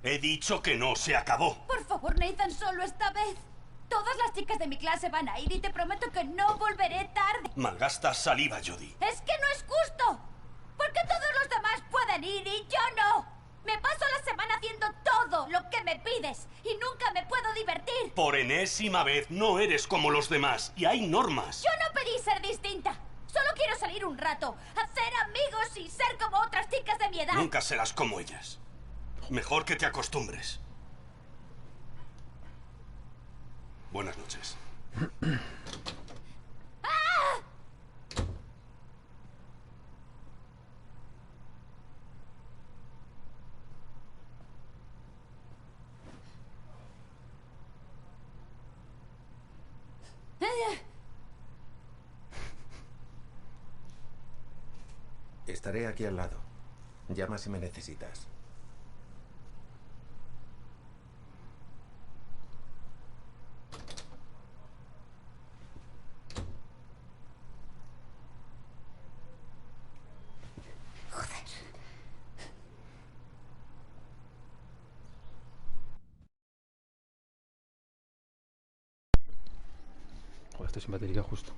He dicho que no, se acabó. Por favor, Nathan, solo esta vez. Todas las chicas de mi clase van a ir y te prometo que no volveré tarde. Malgastas saliva, Jodie. ¡Es que no es justo! Porque todos los demás pueden ir y yo no. Me paso la semana haciendo todo lo que me pides y nunca me puedo divertir. Por enésima vez, no eres como los demás y hay normas. Yo no pedí ser distinta. Solo quiero salir un rato, hacer amigos y ser como otras chicas de mi edad. Nunca serás como ellas. Mejor que te acostumbres. Buenas noches. ¡Ah! Estaré aquí al lado. Llama si me necesitas. Joder, estoy sin batería justo.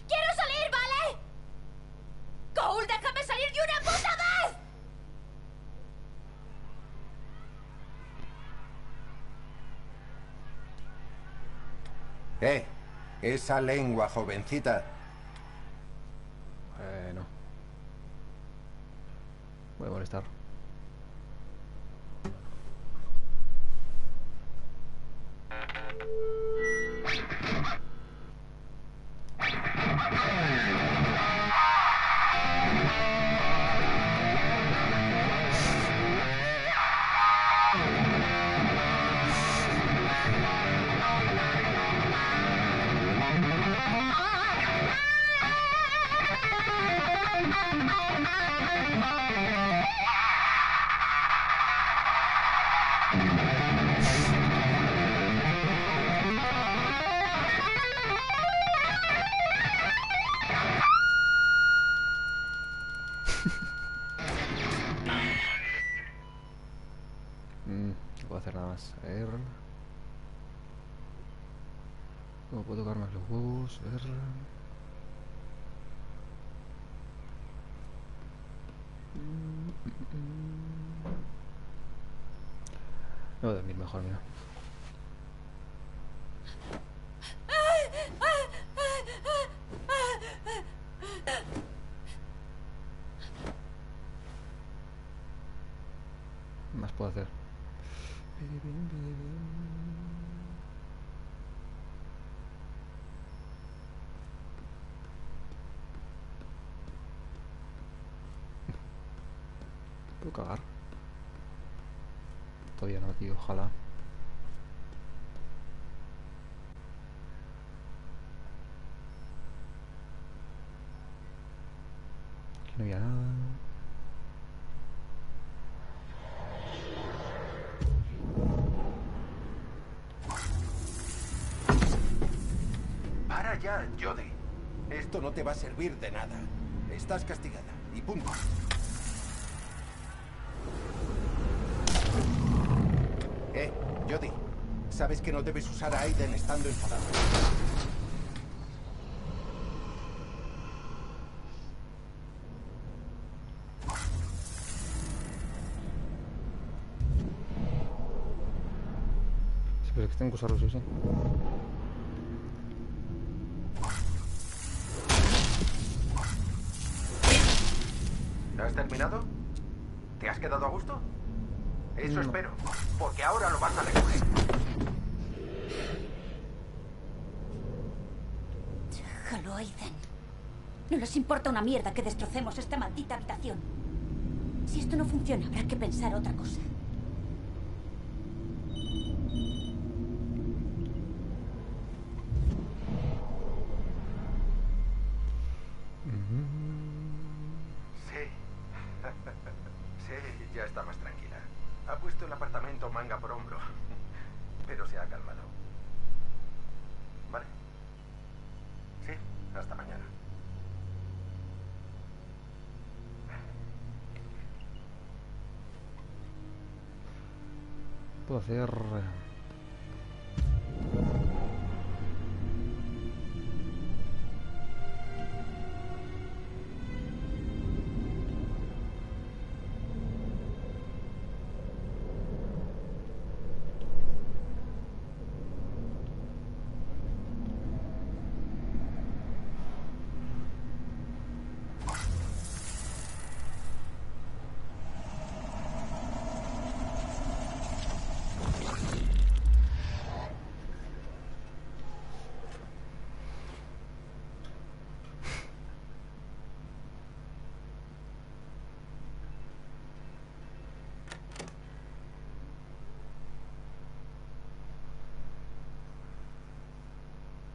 ¡Quiero salir, ¿vale? ¡Cole, déjame salir de una puta vez! Esa lengua, jovencita. No. Voy a molestar. No puedo hacer nada más. A ver. ¿Cómo puedo tocar más los huevos? A ver. No voy a dormir mejor, mira. ¿Qué más puedo hacer? ¿Puedo cagar? Todavía no, tío, ojalá. Aquí no había nada. Para ya, Jodie. Esto no te va a servir de nada. Estás castigada. Y punto. Jodie. Sabes que no debes usar a Aiden estando enfadado. Sí, pero es que tengo que usarlo, sí, sí. ¿Has terminado? ¿Te has quedado a gusto? Eso espero, porque ahora lo vas a recoger. Déjalo, Aiden. No les importa una mierda que destrocemos esta maldita habitación. Si esto no funciona, habrá que pensar otra cosa. Sí. Sí, ya está más tranquila. Ha puesto el apartamento manga por hombro. Pero se ha calmado. Vale. Sí, hasta mañana. Puedo hacer...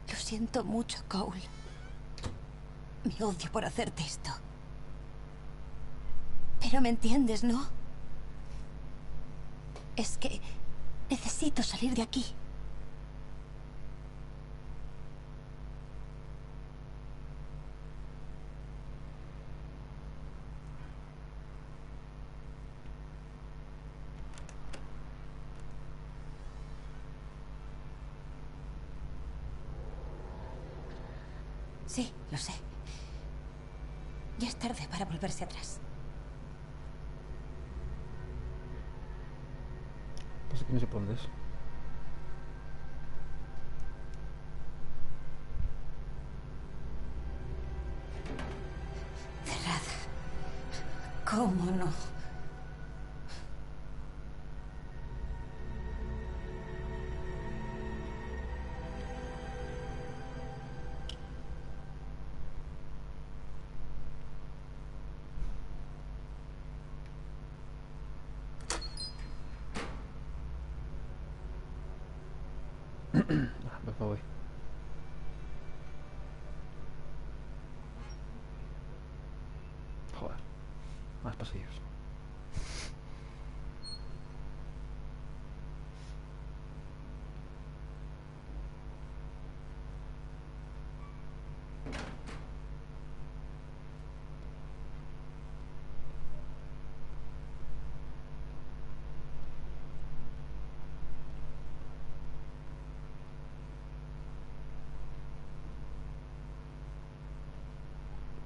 Lo siento mucho, Cole. Me odio por hacerte esto. Pero me entiendes, ¿no? Es que necesito salir de aquí. Sí, lo sé. Ya es tarde para volverse atrás. Pasa que no sé por dónde es. Cerrada. ¿Cómo no? Me voy. Joder. Más pasillos.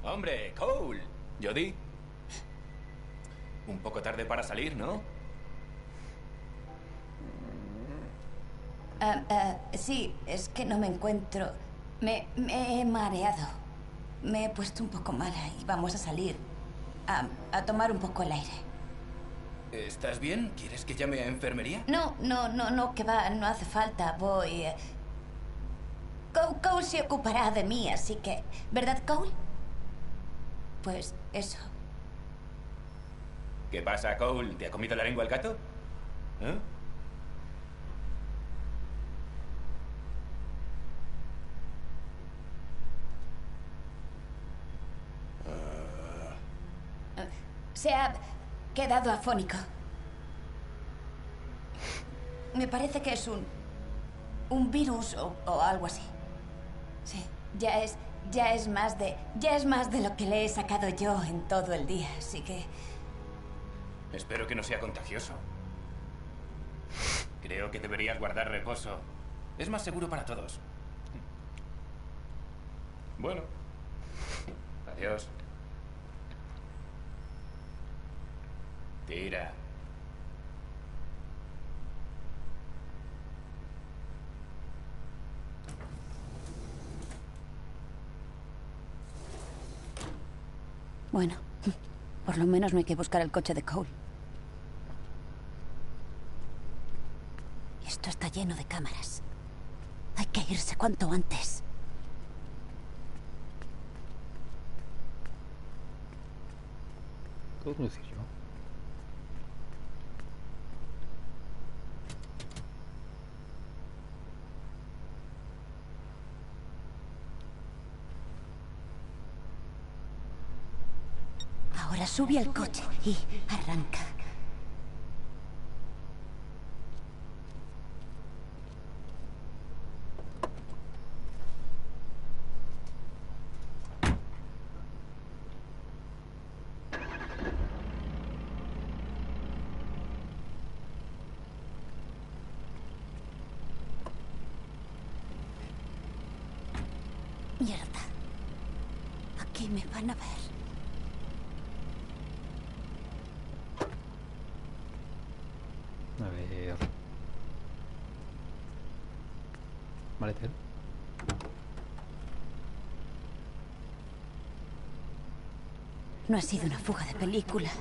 Hombre, Cole. Jodie. Un poco tarde para salir, ¿no? Sí, es que no me encuentro. Me he mareado. Me he puesto un poco mala y vamos a salir a tomar un poco el aire. ¿Estás bien? ¿Quieres que llame a enfermería? No, que va, no hace falta. Voy. Cole se ocupará de mí, así que. ¿Verdad, Cole? Pues eso. ¿Qué pasa, Cole? ¿Te ha comido la lengua el gato? ¿Eh? Se ha quedado afónico. Me parece que es un virus o algo así. Sí, ya es más de lo que le he sacado yo en todo el día, así que... Espero que no sea contagioso. Creo que deberías guardar reposo. Es más seguro para todos. Bueno. Adiós. Tira. Bueno, por lo menos no hay que buscar el coche de Cole. Y esto está lleno de cámaras. Hay que irse cuanto antes. ¿Puedo conducir yo? Ahora sube al coche y arranca. Mierda. Aquí me van a ver. A ver... Maletero. No ha sido una fuga de película.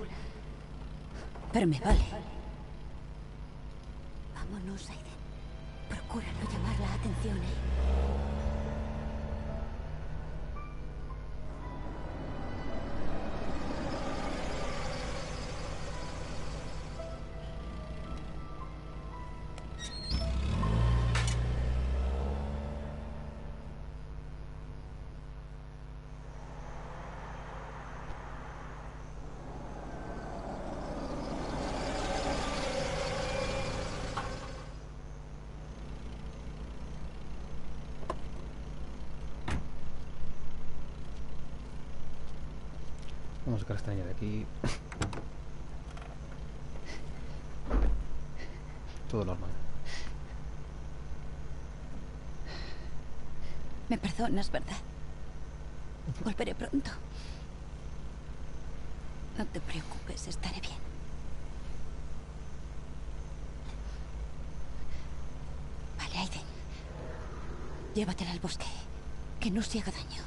Pero me vale. Vámonos, Aiden. Procura no llamar la atención, ¿eh? Vamos a sacar esta niña de aquí. Todo normal. Me perdonas, ¿verdad? Volveré pronto. No te preocupes, estaré bien. Vale, Aiden. Llévatela al bosque. Que no se haga daño.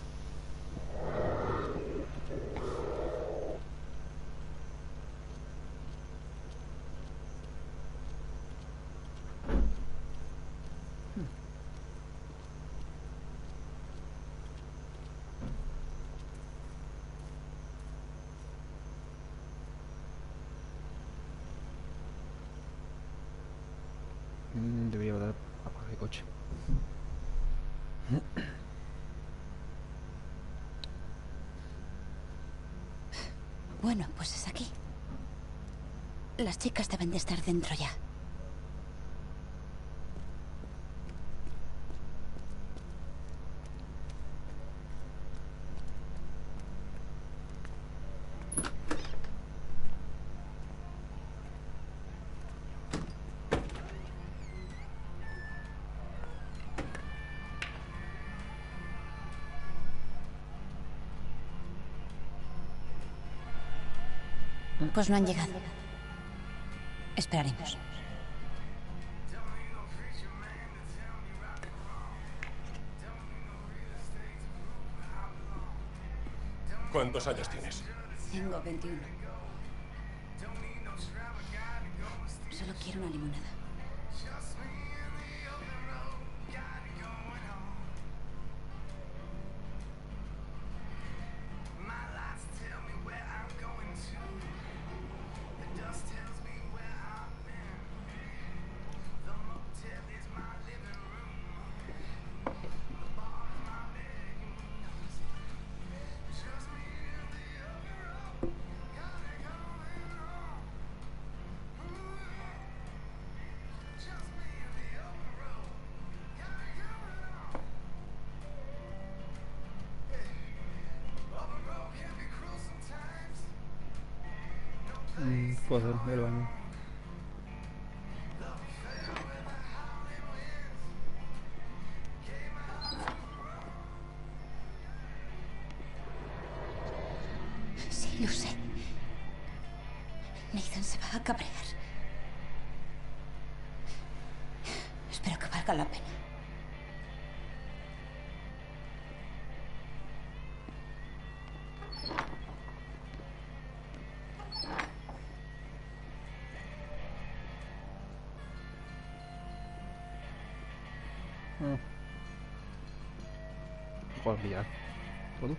Debería dar a apagar el coche. Bueno, pues es aquí. Las chicas deben de estar dentro ya. Pues no han llegado. Esperaremos. ¿Cuántos años tienes? Tengo 21. Solo quiero una limonada. Puedo hacer el baño. Sí, lo sé. Nathan se va a cabrear. Espero que valga la pena. Jugar billar. ¿Todo?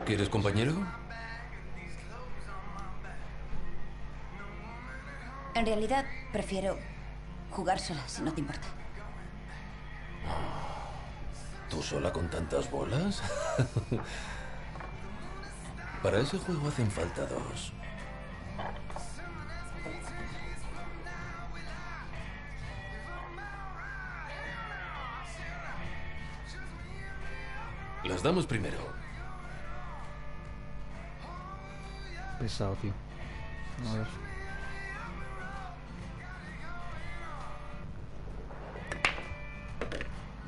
¿Quieres compañero? En realidad, prefiero jugar sola, si no te importa. ¿Tú sola con tantas bolas? Para ese juego hacen falta dos. Las damos primero. Pesado, tío. A ver.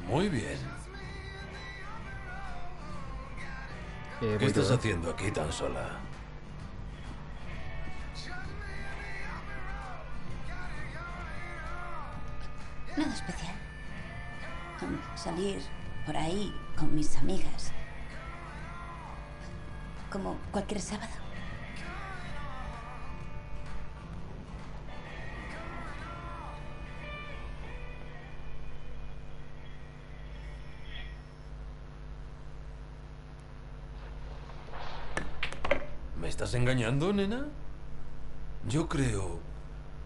Muy bien. ¿Qué voy estás yo, haciendo aquí tan sola? Nada especial. Salir por ahí con mis amigas. Como cualquier sábado. ¿Me estás engañando, nena? Yo creo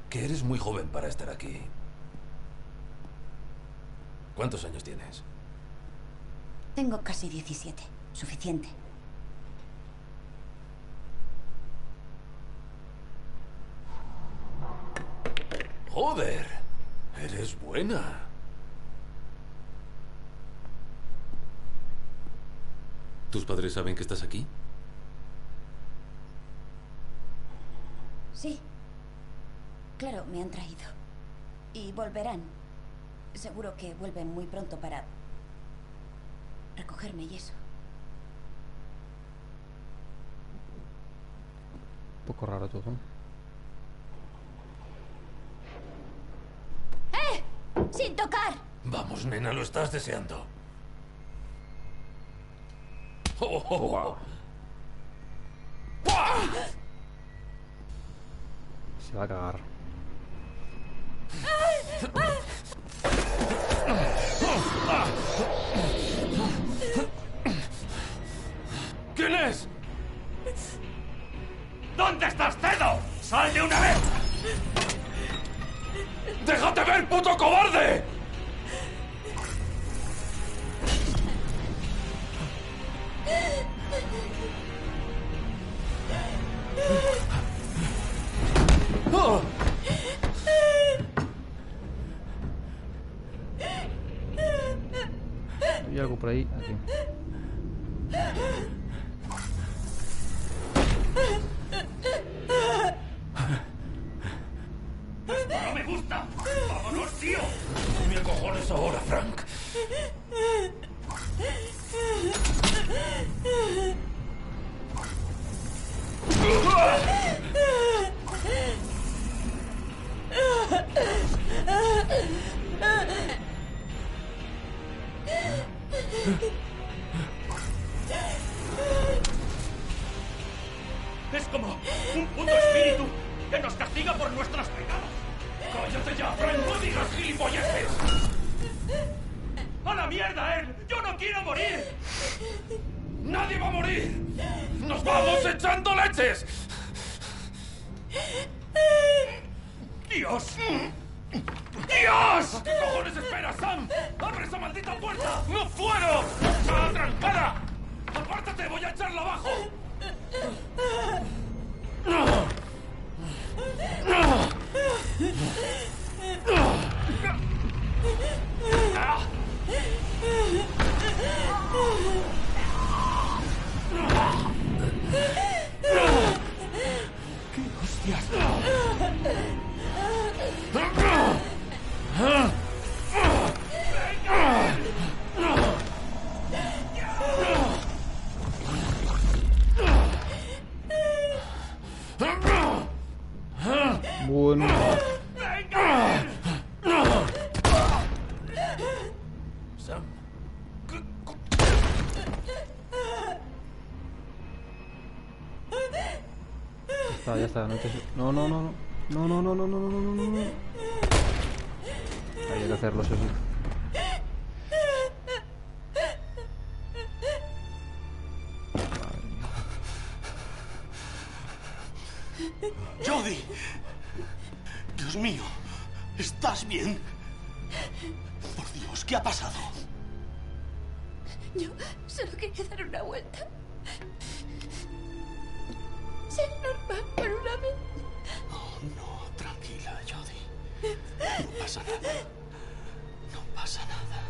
que eres muy joven para estar aquí. ¿Cuántos años tienes? Tengo casi 17. Suficiente. ¡Joder! Eres buena. ¿Tus padres saben que estás aquí? Sí. Claro, me han traído. Y volverán. Seguro que vuelven muy pronto para recogerme y eso. Un poco raro todo. ¡Eh! ¡Sin tocar! Vamos, nena, lo estás deseando. ¡Oh, oh, oh! Wow. Se va a cagar. ¿Quién es? ¿Dónde estás, Cedo? ¡Sal de una vez! ¡Déjate ver, puto cobarde! ¡Oh! Hay algo por ahí. Aquí. ¡Esto no me gusta! ¡Vámonos, tío! ¿Qué me cojones ahora, Frank? Es como un puto espíritu que nos castiga por nuestros pecados. ¡Cállate ya, Frank! ¡No digas gilipolleces! ¡A la mierda, él! ¡Yo no quiero morir! ¡Nadie va a morir! ¡Nos vamos echando leches! ¡Dios! ¡Dios! ¿Qué cojones esperas, Sam? ¡Abre esa maldita puerta! ¡No puedo! ¡Está trancada! ¡Apártate! ¡Voy a echarla abajo! ¡Qué hostias! Bueno. Sam. Ya está. No, no, no, no. No, no, no, no, no, no, no, no, no. Hay que hacerlo, eso sí. Madre mía. Jodie. Dios mío. ¿Estás bien? Por Dios, ¿qué ha pasado? Yo solo quería dar una vuelta. Ser normal por una vez. Oh, no, tranquila, Jodie. No pasa nada. No pasa nada.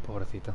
Pobrecita.